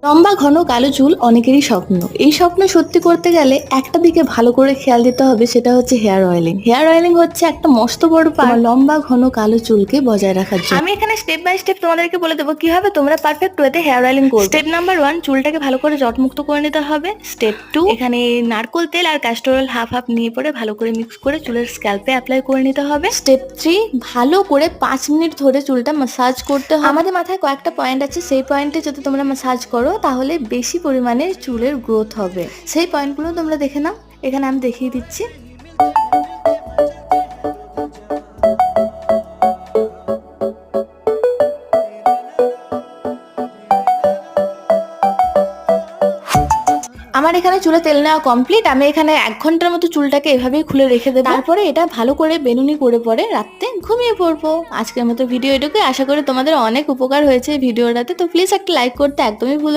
লম্বা ঘন কালো চুল অনেকেরই স্বপ্ন। এই স্বপ্ন সত্যি করতে গেলে একটা দিকে ভালো করে খেয়াল দিতে হবে, সেটা হচ্ছে হেয়ার অয়েলিং। হেয়ার অয়েলিং হচ্ছে একটা মস্ত বড় পার্ট লম্বা ঘন কালো চুলকে বজায় রাখার জন্য। আমি এখানে স্টেপ বাই স্টেপ তোমাদেরকে বলে দেবো কিভাবে তোমরা পারফেক্ট ওয়েতে হেয়ার অয়েলিং করবে। স্টেপ নাম্বার 1, চুলটাকে ভালো করে জটমুক্ত করে নিতে হবে। স্টেপ 2, এখানে নারকোল তেল আর ক্যাস্টর অয়েল হাফ হাফ নিয়ে পরে ভালো করে মিক্স করে চুলের স্ক্যাল্পে অ্যাপ্লাই করে নিতে হবে। স্টেপ 3, ভালো করে 5 মিনিট ধরে চুলটা ম্যাসাজ করতে হবে। আমাদের মাথায় কয়েকটা পয়েন্ট আছে, সেই পয়েন্টে যদি তোমরা ম্যাসাজ করো তাহলে বেশি পরিমাণে চুলের গ্রোথ হবে। সেই পয়েন্টগুলো তোমরা দেখে নাও, এখানে আমি দেখিয়ে দিচ্ছি। আমার এখানে চুলে তেল নেওয়া কমপ্লিট। আমি এখানে 1 ঘন্টার মতো চুলটাকে এভাবেই খুলে রেখে দেবো। তারপরে এটা ভালো করে বেনুনি করে পরে রাতে ঘুমিয়ে পড়বো। আজকের মতো ভিডিও এটুকুই। আশা করি তোমাদের অনেক উপকার হয়েছে ভিডিওটাতে। তো প্লিজ একটা লাইক করতে একদমই ভুলো